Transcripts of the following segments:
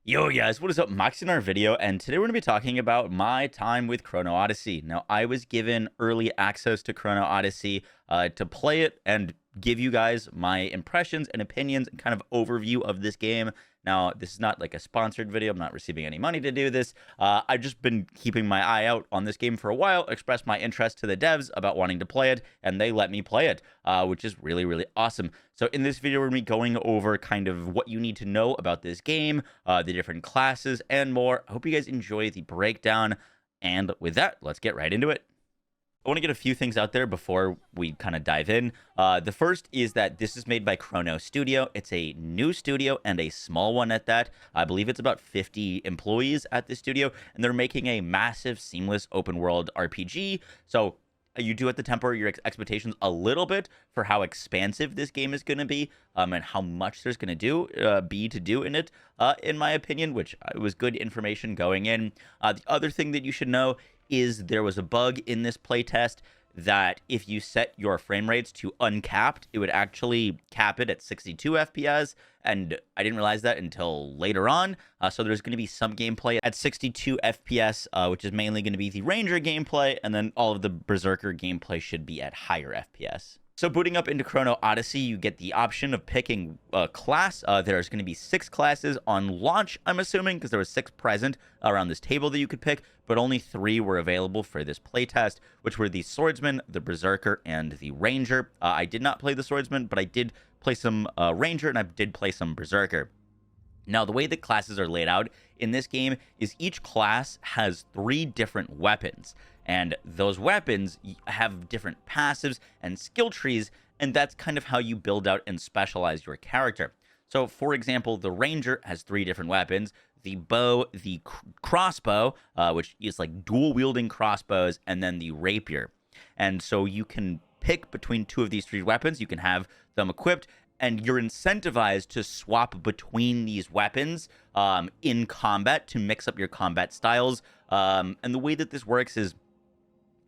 Yo guys, what is up? Max in our video, and today we're going to be talking about my time with Chrono Odyssey. Now, I was given early access to Chrono Odyssey to play it and give you guys my impressions and opinions and kind of overview of this game. Now, this is not like a sponsored video. I'm not receiving any money to do this. I've just been keeping my eye out on this game for a while, expressed my interest to the devs about wanting to play it, and they let me play it, which is really, really awesome. So in this video, we're going to be going over kind of what you need to know about this game, the different classes, and more. I hope you guys enjoy the breakdown. And with that, let's get right into it. I want to get a few things out there before we kind of dive in. The first is that this is made by Chrono Studio. It's a new studio and a small one at that. I believe it's about 50 employees at the studio, and they're making a massive, seamless open world RPG. So you do have to temper your expectations a little bit for how expansive this game is going to be, and how much there's going to be to do in it, in my opinion, which was good information going in. The other thing that you should know is there was a bug in this playtest that if you set your frame rates to uncapped, it would actually cap it at 62 FPS, and I didn't realize that until later on. So there's going to be some gameplay at 62 FPS, which is mainly going to be the Ranger gameplay, and then all of the Berserker gameplay should be at higher FPS. So booting up into Chrono Odyssey, you get the option of picking a class. There's going to be 6 classes on launch, I'm assuming, because there was 6 present around this table that you could pick, but only 3 were available for this playtest, which were the Swordsman, the Berserker, and the Ranger. I did not play the Swordsman, but I did play some Ranger, and I did play some Berserker. Now, the way the classes are laid out in this game is each class has 3 different weapons. And those weapons have different passives and skill trees, and that's kind of how you build out and specialize your character. So, for example, the Ranger has 3 different weapons: the bow, the crossbow, which is like dual-wielding crossbows, and then the rapier. And so you can pick between 2 of these 3 weapons. You can have them equipped, and you're incentivized to swap between these weapons in combat to mix up your combat styles. And the way that this works is,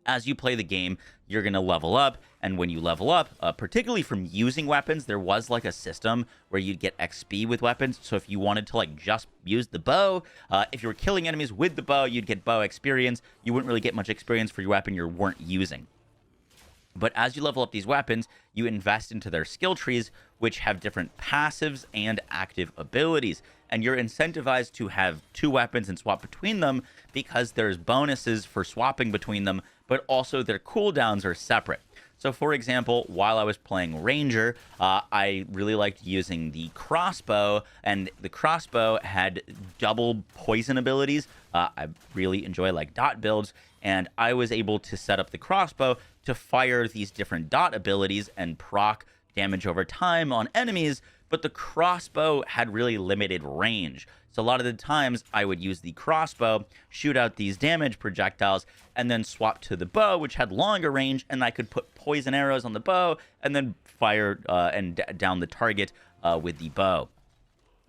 as you play the game, you're going to level up, and when you level up, particularly from using weapons, there was like a system where you'd get XP with weapons. So if you wanted to like just use the bow, if you were killing enemies with the bow, you'd get bow experience. You wouldn't really get much experience for your weapon you weren't using. But as you level up these weapons, you invest into their skill trees, which have different passives and active abilities. And you're incentivized to have 2 weapons and swap between them because there's bonuses for swapping between them, but also their cooldowns are separate. So, for example, while I was playing Ranger, I really liked using the crossbow, and the crossbow had double poison abilities. I really enjoy like dot builds, and I was able to set up the crossbow to fire these different dot abilities and proc damage over time on enemies, but the crossbow had really limited range. So a lot of the times I would use the crossbow, shoot out these damage projectiles, and then swap to the bow, which had longer range, and I could put poison arrows on the bow and then fire down the target with the bow.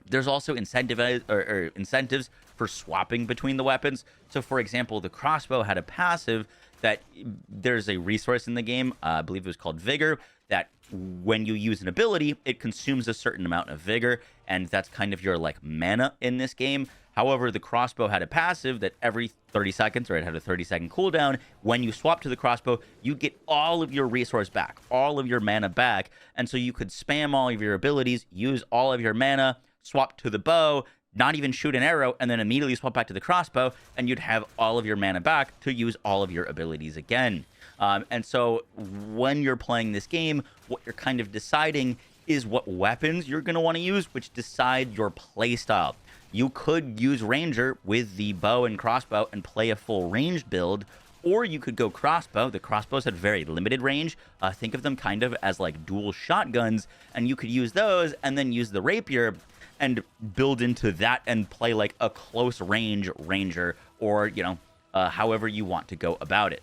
There's also incentives for swapping between the weapons. So, for example, the crossbow had a passive that there's a resource in the game, I believe it was called Vigor, that when you use an ability, it consumes a certain amount of Vigor, and that's kind of your like mana in this game. However, the crossbow had a passive that every 30 seconds, or it had a 30-second cooldown, when you swap to the crossbow, you get all of your resource back, all of your mana back, and so you could spam all of your abilities, use all of your mana, swap to the bow, not even shoot an arrow, and then immediately swap back to the crossbow, and you'd have all of your mana back to use all of your abilities again. And so when you're playing this game, what you're kind of deciding is what weapons you're going to want to use, which decide your play style. You could use Ranger with the bow and crossbow and play a full range build, or you could go crossbow. The crossbows had very limited range. Think of them kind of as like dual shotguns, and you could use those and then use the rapier and build into that and play like a close range Ranger, or, you know, however you want to go about it.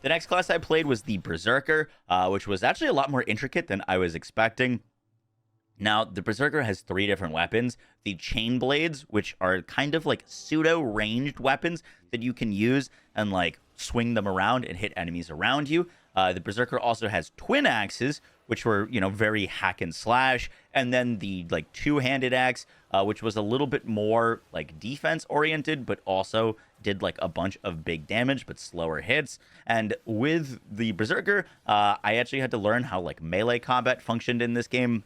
The next class I played was the Berserker, which was actually a lot more intricate than I was expecting. Now, the Berserker has 3 different weapons. The chain blades, which are kind of like pseudo-ranged weapons that you can use and like swing them around and hit enemies around you. The Berserker also has twin axes, which were, you know, very hack and slash, and then the like two-handed axe, which was a little bit more like defense oriented, but also did like a bunch of big damage but slower hits. And with the Berserker, I actually had to learn how like melee combat functioned in this game,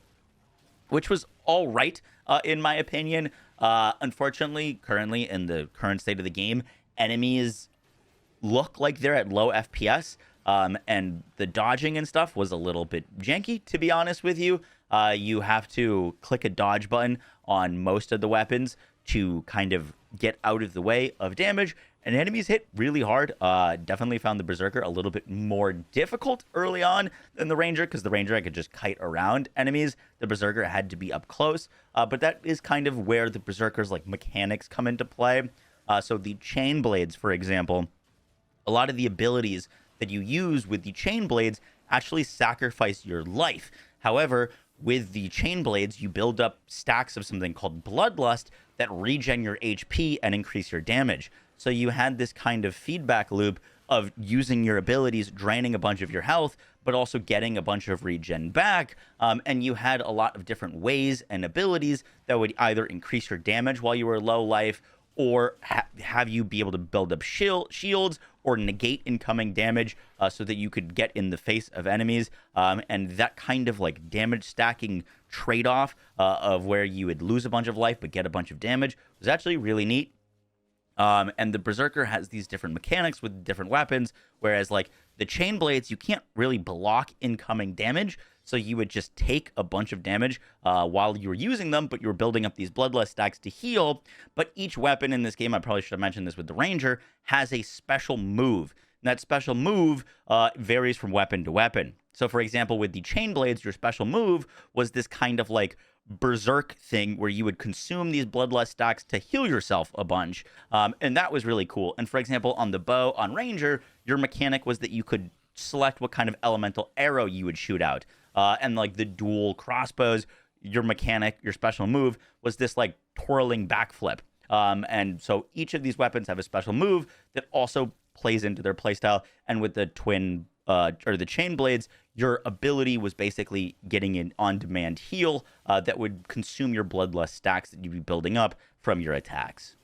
which was all right, in my opinion. Unfortunately, currently in the current state of the game, enemies look like they're at low FPS, and the dodging and stuff was a little bit janky, to be honest with you. You have to click a dodge button on most of the weapons to kind of get out of the way of damage, and enemies hit really hard. Definitely found the Berserker a little bit more difficult early on than the Ranger, because the Ranger I could just kite around enemies. The Berserker had to be up close, but that is kind of where the Berserker's like mechanics come into play. So the chain blades, for example, a lot of the abilities that you use with the chain blades actually sacrifice your life. However, with the chain blades, you build up stacks of something called bloodlust that regen your HP and increase your damage. So you had this kind of feedback loop of using your abilities, draining a bunch of your health, but also getting a bunch of regen back. And you had a lot of different ways and abilities that would either increase your damage while you were low life, or have you be able to build up shields or negate incoming damage, so that you could get in the face of enemies. And that kind of like damage stacking trade-off, of where you would lose a bunch of life but get a bunch of damage, was actually really neat. And the Berserker has these different mechanics with different weapons, whereas like the chain blades, you can't really block incoming damage. So you would just take a bunch of damage while you were using them, but you were building up these bloodlust stacks to heal. But each weapon in this game, I probably should have mentioned this with the Ranger, has a special move. And that special move varies from weapon to weapon. So for example, with the chain blades, your special move was this kind of like berserk thing where you would consume these bloodlust stacks to heal yourself a bunch. And that was really cool. And for example, on the bow on Ranger, your mechanic was that you could select what kind of elemental arrow you would shoot out. And like the dual crossbows, your mechanic, your special move was this like twirling backflip. And so each of these weapons have a special move that also plays into their playstyle. And with the twin or the chain blades, your ability was basically getting an on-demand heal that would consume your bloodlust stacks that you'd be building up from your attacks.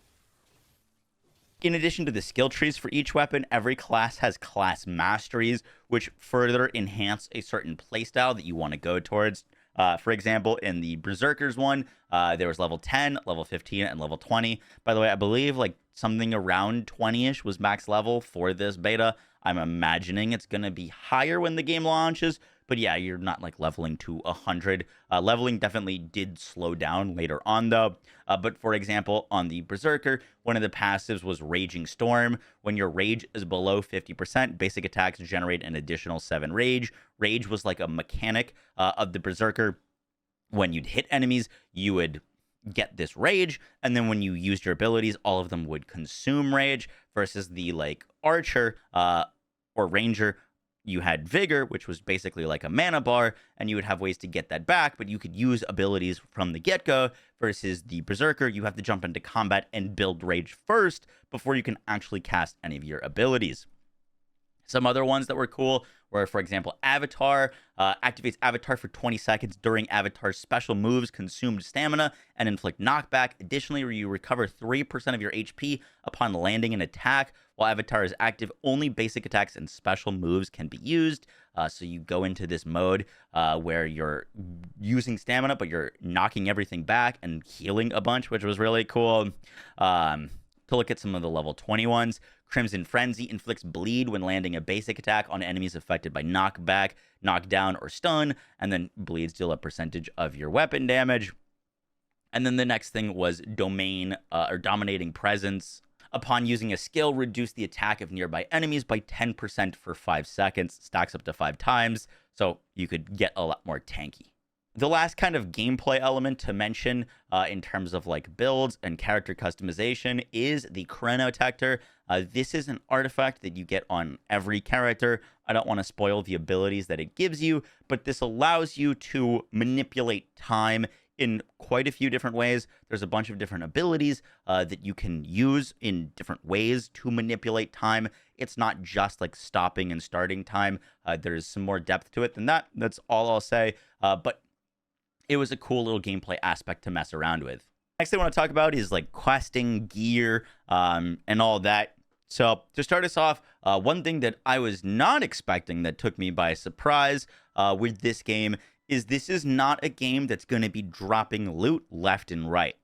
In addition to the skill trees for each weapon, every class has class masteries, which further enhance a certain playstyle that you want to go towards. For example, in the Berserkers one, there was level 10, level 15, and level 20. By the way, I believe like something around 20-ish was max level for this beta. I'm imagining it's going to be higher when the game launches. But yeah, you're not like leveling to 100. Leveling definitely did slow down later on though. But for example, on the Berserker, one of the passives was Raging Storm. When your rage is below 50%, basic attacks generate an additional 7 rage. Rage was like a mechanic of the Berserker. When you'd hit enemies, you would get this rage, and then when you used your abilities, all of them would consume rage, versus the like Archer or Ranger, you had Vigor, which was basically like a mana bar, and you would have ways to get that back, but you could use abilities from the get-go, versus the Berserker, you have to jump into combat and build rage first before you can actually cast any of your abilities. Some other ones that were cool were, for example, Avatar. Activates Avatar for 20 seconds during Avatar's special moves, consumed stamina, and inflict knockback. Additionally, you recover 3% of your HP upon landing an attack. While Avatar is active, only basic attacks and special moves can be used. So you go into this mode where you're using stamina, but you're knocking everything back and healing a bunch, which was really cool. To look at some of the level 20 ones, Crimson Frenzy inflicts bleed when landing a basic attack on enemies affected by knockback, knockdown, or stun, and then bleeds deal a percentage of your weapon damage. And then the next thing was Domain or Dominating Presence. Upon using a skill, reduce the attack of nearby enemies by 10% for 5 seconds, stacks up to 5 times, so you could get a lot more tanky. The last kind of gameplay element to mention in terms of like builds and character customization is the Chronotector. This is an artifact that you get on every character. I don't want to spoil the abilities that it gives you, but this allows you to manipulate time in quite a few different ways. There's a bunch of different abilities that you can use in different ways to manipulate time. It's not just like stopping and starting time. There's some more depth to it than that. That's all I'll say. But it was a cool little gameplay aspect to mess around with. Next thing I want to talk about is like questing, gear, and all that. So to start us off, one thing that I was not expecting that took me by surprise with this game is this is not a game that's going to be dropping loot left and right.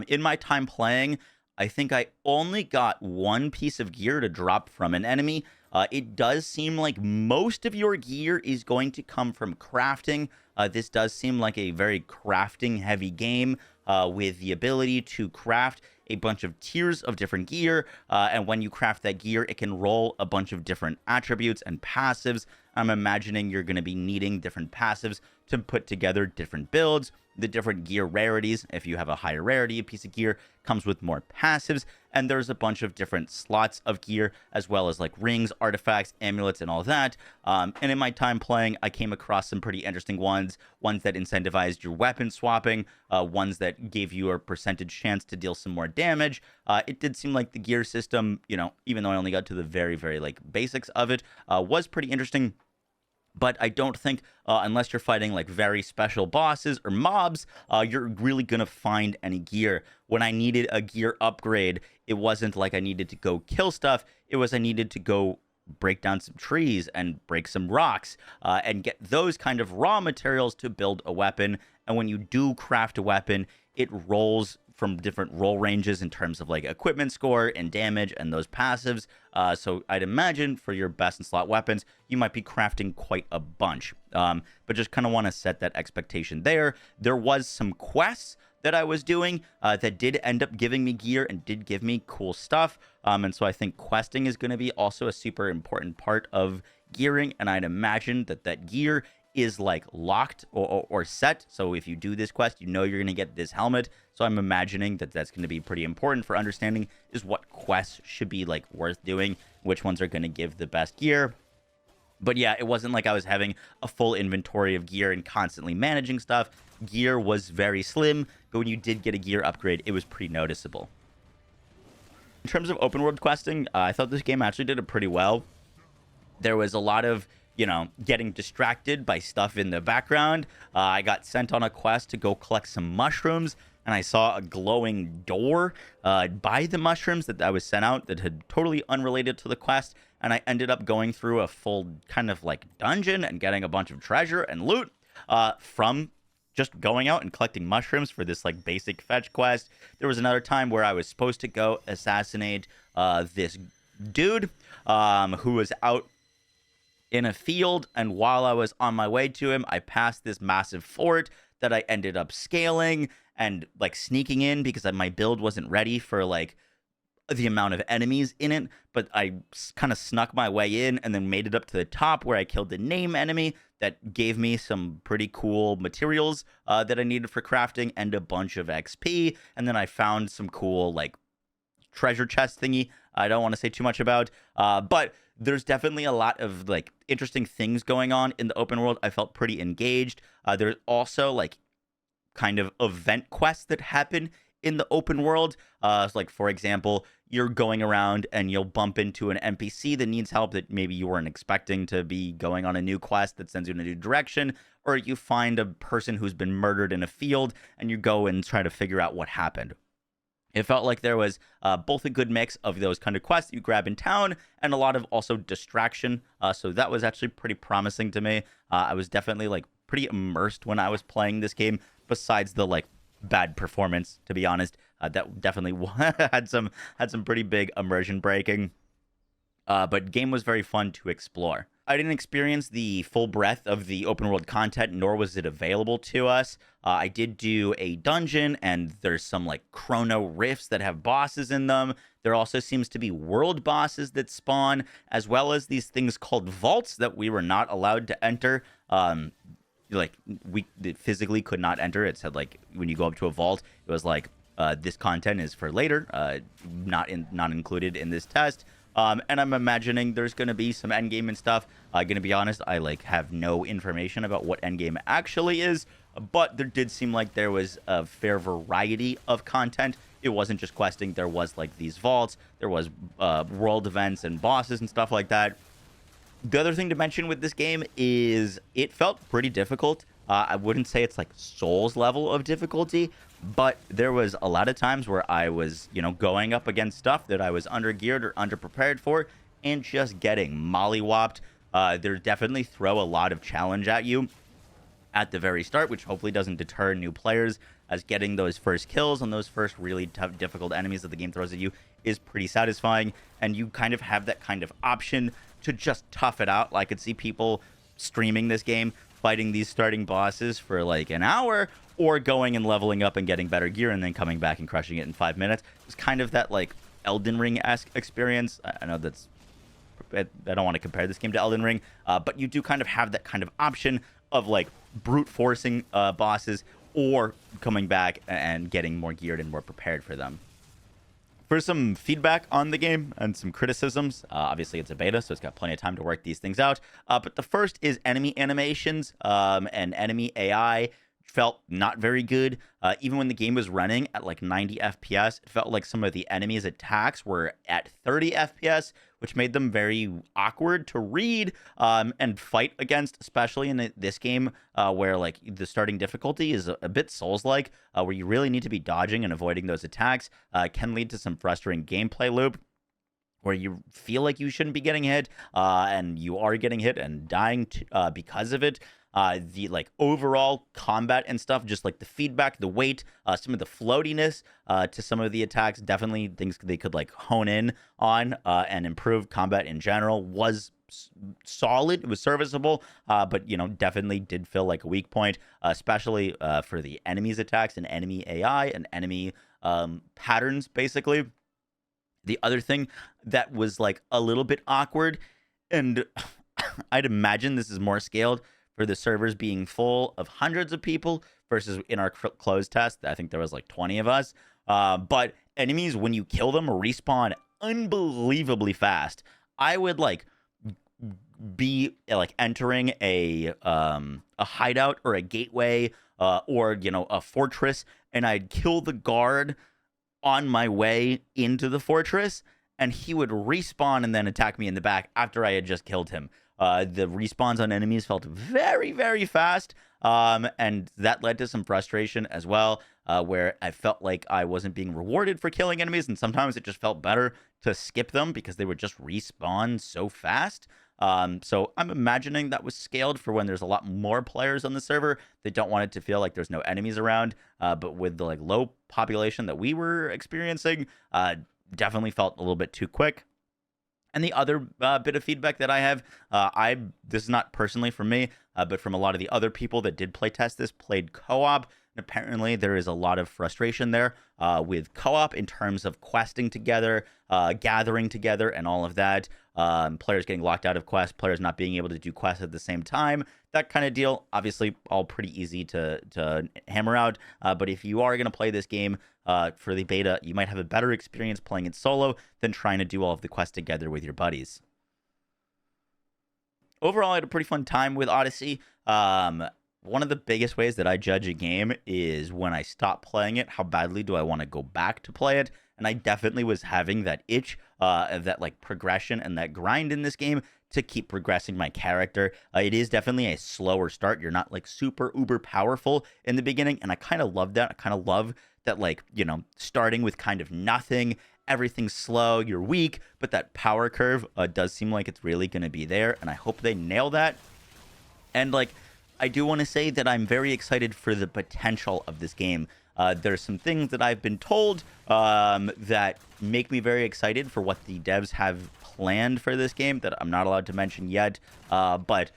In my time playing, I think I only got one piece of gear to drop from an enemy. It does seem like most of your gear is going to come from crafting. This does seem like a very crafting heavy game with the ability to craft a bunch of tiers of different gear. And when you craft that gear, it can roll a bunch of different attributes and passives. I'm imagining you're going to be needing different passives to put together different builds. The different gear rarities, if you have a higher rarity, a piece of gear comes with more passives, and there's a bunch of different slots of gear, as well as like rings, artifacts, amulets, and all that. And in my time playing, I came across some pretty interesting ones that incentivized your weapon swapping, ones that gave you a percentage chance to deal some more damage. It did seem like the gear system, even though I only got to the very, very like basics of it, was pretty interesting. But I don't think, unless you're fighting like very special bosses or mobs, you're really going to find any gear. When I needed a gear upgrade, it wasn't like I needed to go kill stuff. It was I needed to go break down some trees and break some rocks and get those kind of raw materials to build a weapon. And when you do craft a weapon, it rolls from different roll ranges in terms of like equipment score and damage and those passives. So I'd imagine for your best in slot weapons, you might be crafting quite a bunch. But just kind of want to set that expectation there. There was some quests that I was doing that did end up giving me gear and did give me cool stuff. And so I think questing is going to be also a super important part of gearing. And I'd imagine that gear is like locked or set. So if you do this quest, you're going to get this helmet. So I'm imagining that's going to be pretty important for understanding is what quests should be like worth doing, which ones are going to give the best gear. But yeah, it wasn't like I was having a full inventory of gear and constantly managing stuff. Gear was very slim, but when you did get a gear upgrade, it was pretty noticeable. In terms of open world questing, I thought this game actually did it pretty well. There was a lot of getting distracted by stuff in the background. I got sent on a quest to go collect some mushrooms, and I saw a glowing door by the mushrooms that I was sent out that had totally unrelated to the quest, and I ended up going through a full kind of like dungeon and getting a bunch of treasure and loot from just going out and collecting mushrooms for this like basic fetch quest. There was another time where I was supposed to go assassinate this dude who was out in a field, and while I was on my way to him, I passed this massive fort that I ended up scaling and like sneaking in because my build wasn't ready for like the amount of enemies in it, but I kind of snuck my way in and then made it up to the top where I killed the name enemy that gave me some pretty cool materials that I needed for crafting and a bunch of XP, and then I found some cool like treasure chest thingy I don't want to say too much about, but there's definitely a lot of like interesting things going on in the open world. I felt pretty engaged. There's also like kind of event quests that happen in the open world. So like, for example, you're going around and you'll bump into an NPC that needs help that maybe you weren't expecting to be going on a new quest that sends you in a new direction, or you find a person who's been murdered in a field and you go and try to figure out what happened. It felt like there was both a good mix of those kind of quests that you grab in town and a lot of also distraction. So that was actually pretty promising to me. I was definitely like pretty immersed when I was playing this game, besides the like bad performance, to be honest. That definitely had some pretty big immersion breaking. But game was very fun to explore. I didn't experience the full breadth of the open world content, nor was it available to us. I did do a dungeon, and there's some like chrono rifts that have bosses in them. There also seems to be world bosses that spawn, as well as these things called vaults that we were not allowed to enter. Like we physically could not enter. It said like when you go up to a vault, it was like this content is for later, not included in this test. And I'm imagining there's going to be some endgame and stuff. Going to be honest, I like have no information about what endgame actually is. but there did seem like there was a fair variety of content. It wasn't just questing. There was like these vaults, there was world events and bosses and stuff like that. The other thing to mention with this game is it felt pretty difficult. I wouldn't say it's like Souls level of difficulty, but there was a lot of times where I was, going up against stuff that I was undergeared or underprepared for and just getting mollywopped. They definitely throw a lot of challenge at you at the very start, which hopefully doesn't deter new players, as getting those first kills on those first really tough, difficult enemies that the game throws at you is pretty satisfying, and you kind of have that kind of option to just tough it out. I could see people streaming this game, fighting these starting bosses for like an hour, or going and leveling up and getting better gear and then coming back and crushing it in 5 minutes. It's kind of that like Elden Ring-esque experience. I know I don't want to compare this game to Elden Ring, but you do kind of have that kind of option of like brute forcing bosses or coming back and getting more geared and more prepared for them. For some feedback on the game and some criticisms, obviously it's a beta, so it's got plenty of time to work these things out. But the first is enemy animations and enemy AI felt not very good. Even when the game was running at like 90 FPS, it felt like some of the enemies' attacks were at 30 FPS, which made them very awkward to read and fight against, especially in this game where like the starting difficulty is a bit Souls-like, where you really need to be dodging and avoiding those attacks. Can lead to some frustrating gameplay loop where you feel like you shouldn't be getting hit, and you are getting hit and dying because of it. The like overall combat and stuff, just like the feedback, the weight, some of the floatiness to some of the attacks, definitely things they could like hone in on and improve. Combat in general was solid, it was serviceable, but definitely did feel like a weak point, especially for the enemies' attacks and enemy AI and enemy patterns, basically. The other thing that was like a little bit awkward, and I'd imagine this is more scaled for the servers being full of hundreds of people versus in our closed test, I think there was like 20 of us. But enemies, when you kill them, respawn unbelievably fast. I would like be like entering a hideout or a gateway or a fortress, and I'd kill the guard on my way into the fortress, and he would respawn and then attack me in the back after I had just killed him. The respawns on enemies felt very, very fast, and that led to some frustration as well, where I felt like I wasn't being rewarded for killing enemies, and sometimes it just felt better to skip them because they would just respawn so fast. So I'm imagining that was scaled for when there's a lot more players on the server. They don't want it to feel like there's no enemies around, but with the like low population that we were experiencing, definitely felt a little bit too quick. And the other bit of feedback that I have, this is not personally from me, but from a lot of the other people that did play test this, played co-op. And apparently there is a lot of frustration there with co-op in terms of questing together, gathering together, and all of that. Players getting locked out of quests, players not being able to do quests at the same time, that kind of deal. Obviously, all pretty easy to hammer out. But if you are going to play this game for the beta, you might have a better experience playing it solo than trying to do all of the quests together with your buddies. Overall, I had a pretty fun time with Odyssey. One of the biggest ways that I judge a game is when I stop playing it, how badly do I want to go back to play it? And I definitely was having that itch, that like progression and that grind in this game to keep progressing my character. It is definitely a slower start. You're not like super uber powerful in the beginning, and I kind of love that. I kind of love that, like, starting with kind of nothing, everything's slow, you're weak, but that power curve does seem like it's really going to be there, and I hope they nail that. And like, I do want to say that I'm very excited for the potential of this game. There's some things that I've been told that make me very excited for what the devs have planned for this game that I'm not allowed to mention yet. But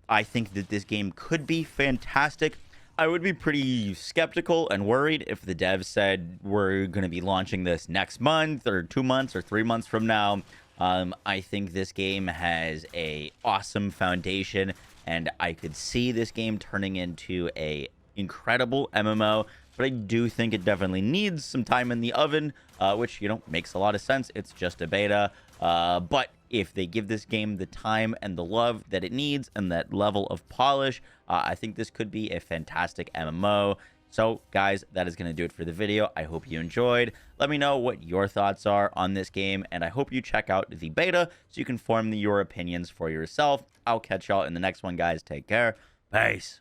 I think that this game could be fantastic. I would be pretty skeptical and worried if the devs said we're going to be launching this next month or 2 months or 3 months from now. I think this game has a awesome foundation, and I could see this game turning into a incredible MMO, but I do think it definitely needs some time in the oven, which, makes a lot of sense. It's just a beta, but if they give this game the time and the love that it needs and that level of polish, I think this could be a fantastic MMO. So, guys, that is going to do it for the video. I hope you enjoyed. Let me know what your thoughts are on this game, and I hope you check out the beta so you can form your opinions for yourself. I'll catch y'all in the next one, guys. Take care. Peace.